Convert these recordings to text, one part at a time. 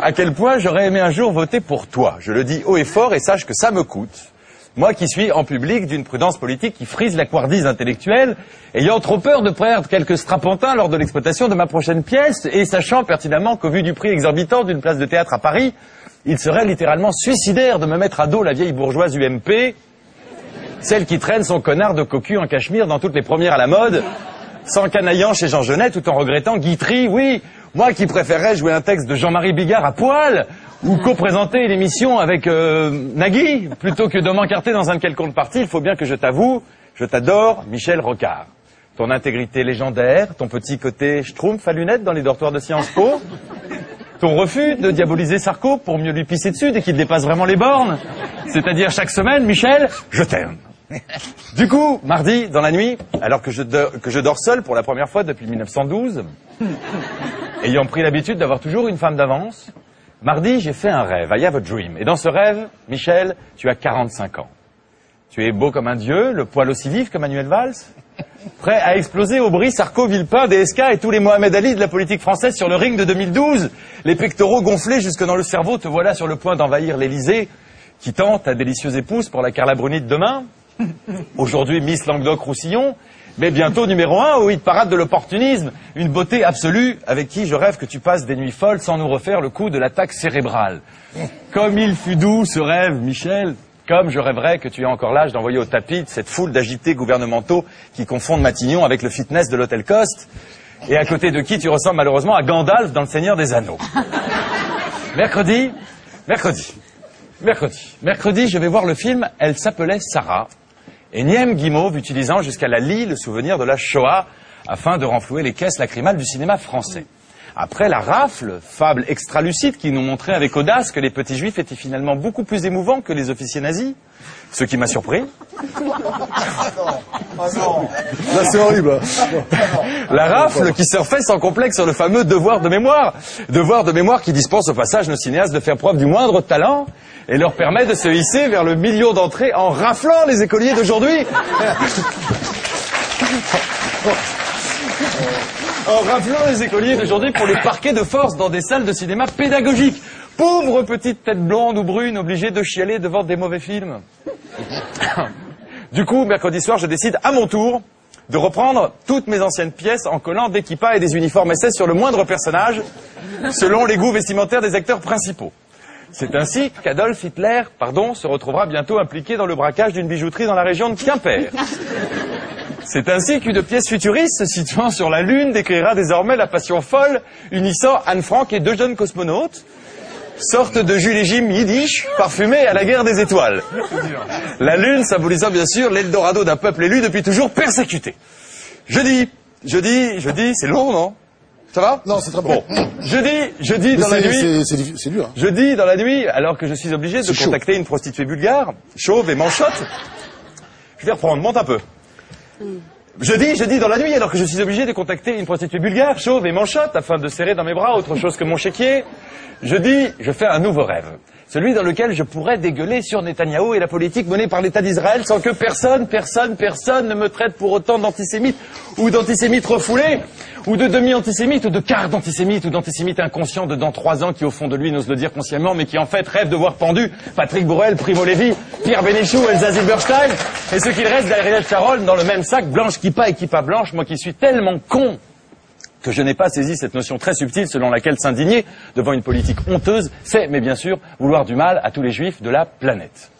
à quel point j'aurais aimé un jour voter pour toi. Je le dis haut et fort et sache que ça me coûte. Moi qui suis en public d'une prudence politique qui frise la couardise intellectuelle, ayant trop peur de perdre quelques strapontins lors de l'exploitation de ma prochaine pièce, et sachant pertinemment qu'au vu du prix exorbitant d'une place de théâtre à Paris, il serait littéralement suicidaire de me mettre à dos la vieille bourgeoise UMP, celle qui traîne son connard de cocu en cachemire dans toutes les premières à la mode, s'encanaillant chez Jean Genet tout en regrettant Guitry, oui, moi qui préférerais jouer un texte de Jean-Marie Bigard à poil, ou co-présenter l'émission avec Nagui, plutôt que de m'encarter dans un quelconque parti, il faut bien que je t'avoue, je t'adore, Michel Rocard. Ton intégrité légendaire, ton petit côté schtroumpf à lunettes dans les dortoirs de Sciences Po, ton refus de diaboliser Sarko pour mieux lui pisser dessus dès qu'il dépasse vraiment les bornes, c'est-à-dire chaque semaine, Michel, je t'aime. Du coup, mardi, dans la nuit, alors que je dors seul pour la première fois depuis 1912, ayant pris l'habitude d'avoir toujours une femme d'avance, mardi, j'ai fait un rêve, I have a dream. Et dans ce rêve, Michel, tu as 45 ans. Tu es beau comme un dieu, le poil aussi vif que Manuel Valls, prêt à exploser Aubry, Sarko, Villepin, DSK et tous les Mohamed Ali de la politique française sur le ring de 2012. Les pectoraux gonflés jusque dans le cerveau, te voilà sur le point d'envahir l'Élysée, qui tente ta délicieuse épouse pour la Carla Bruni de demain. Aujourd'hui, Miss Languedoc-Roussillon, mais bientôt numéro 1 au hit parade de l'opportunisme, une beauté absolue avec qui je rêve que tu passes des nuits folles sans nous refaire le coup de l'attaque cérébrale. Comme il fut doux ce rêve, Michel, comme je rêverais que tu aies encore l'âge d'envoyer au tapis de cette foule d'agités gouvernementaux qui confondent Matignon avec le fitness de l'hôtel Coste, et à côté de qui tu ressembles malheureusement à Gandalf dans Le Seigneur des Anneaux. Mercredi, je vais voir le film « Elle s'appelait Sarah ». Énième guimauve utilisant jusqu'à la lie le souvenir de la Shoah afin de renflouer les caisses lacrymales du cinéma français. Après la rafle, fable extra-lucide qui nous montrait avec audace que les petits juifs étaient finalement beaucoup plus émouvants que les officiers nazis, ce qui m'a surpris. Là, c'est horrible. La rafle qui surfait sans complexe sur le fameux devoir de mémoire. Devoir de mémoire qui dispense au passage nos cinéastes de faire preuve du moindre talent et leur permet de se hisser vers le million d'entrées en raflant les écoliers d'aujourd'hui. En raflant les écoliers d'aujourd'hui pour les parquer de force dans des salles de cinéma pédagogiques. Pauvres petites têtes blondes ou brunes obligées de chialer devant des mauvais films. Du coup, mercredi soir, je décide à mon tour de reprendre toutes mes anciennes pièces en collant des kippas et des uniformes SS sur le moindre personnage, selon les goûts vestimentaires des acteurs principaux. C'est ainsi qu'Adolf Hitler, se retrouvera bientôt impliqué dans le braquage d'une bijouterie dans la région de Quimper. C'est ainsi qu'une pièce futuriste se situant sur la Lune décrira désormais la passion folle unissant Anne Frank et deux jeunes cosmonautes, sorte de Jules et Jim yiddish parfumé à la guerre des étoiles. La Lune symbolisant bien sûr l'Eldorado d'un peuple élu depuis toujours persécuté. Jeudi, c'est long, non? Ça va? Non, c'est très bon. Jeudi dans la nuit. C'est dur. Hein. Jeudi dans la nuit, alors que je suis obligé de contacter une prostituée bulgare, chauve et manchotte. Je vais reprendre, monte un peu. Jeudi dans la nuit, alors que je suis obligé de contacter une prostituée bulgare, chauve et manchotte, afin de serrer dans mes bras autre chose que mon chéquier. Jeudi, je fais un nouveau rêve. Celui dans lequel je pourrais dégueuler sur Netanyahou et la politique menée par l'État d'Israël sans que personne ne me traite pour autant d'antisémite ou d'antisémite refoulé, ou de demi-antisémite, ou de quart d'antisémite, ou d'antisémite inconscient de dans 3 ans qui au fond de lui n'ose le dire consciemment, mais qui en fait rêve de voir pendu Patrick Borel, Primo Levi, Pierre Bénichou, Elsa Zilberstein, et ce qu'il reste d'Ariel Sharon dans le même sac, blanche kippa et kippa blanche, moi qui suis tellement con que je n'ai pas saisi cette notion très subtile selon laquelle s'indigner devant une politique honteuse, c'est, mais bien sûr, vouloir du mal à tous les juifs de la planète.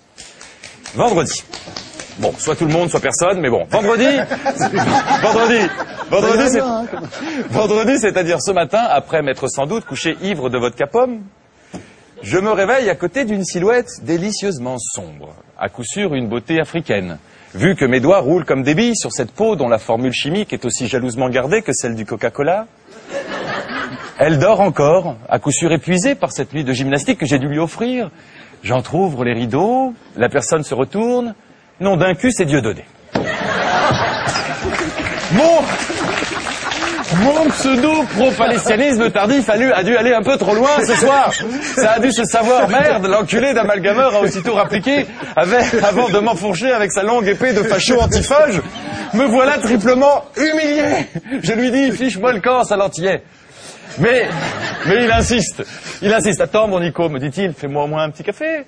Vendredi. Bon, soit tout le monde, soit personne, mais bon. Vendredi, c'est-à-dire ce matin, après m'être sans doute couché ivre de vodka pomme, je me réveille à côté d'une silhouette délicieusement sombre. À coup sûr, une beauté africaine. Vu que mes doigts roulent comme des billes sur cette peau dont la formule chimique est aussi jalousement gardée que celle du Coca-Cola, elle dort encore, à coup sûr épuisée par cette nuit de gymnastique que j'ai dû lui offrir. J'entr'ouvre les rideaux, la personne se retourne. Nom d'un cul, c'est Dieudonné. Mon pseudo-pro-palestianisme tardif a dû aller un peu trop loin ce soir. Ça a dû se savoir, merde, l'enculé d'amalgameur a aussitôt rappliqué, avant de m'enfourcher avec sa longue épée de facho antiphage. Me voilà triplement humilié. Je lui dis, fiche-moi le camp, sale antillais. Mais il insiste. Il insiste. Attends, mon Nico, me dit-il, fais-moi au moins un petit café.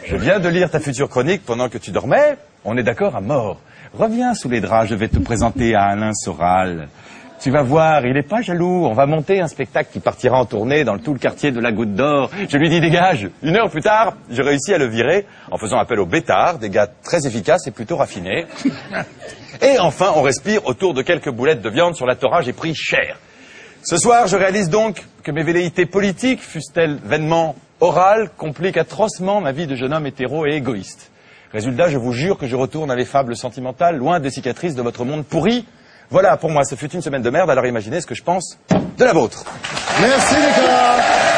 Je viens de lire ta future chronique pendant que tu dormais. On est d'accord à mort. Reviens sous les draps, je vais te présenter à Alain Soral. Tu vas voir, il est pas jaloux. On va monter un spectacle qui partira en tournée dans tout le quartier de la Goutte d'Or. Je lui dis dégage. 1 heure plus tard, j'ai réussi à le virer en faisant appel aux bêtards, des gars très efficaces et plutôt raffinés. Et enfin, on respire autour de quelques boulettes de viande sur la Torah, j'ai pris cher. Ce soir, je réalise donc que mes velléités politiques, fussent-elles vainement orales, compliquent atrocement ma vie de jeune homme hétéro et égoïste. Résultat, je vous jure que je retourne à les fables sentimentales, loin des cicatrices de votre monde pourri. Voilà, pour moi, ce fut une semaine de merde, alors imaginez ce que je pense de la vôtre. Merci Nicolas.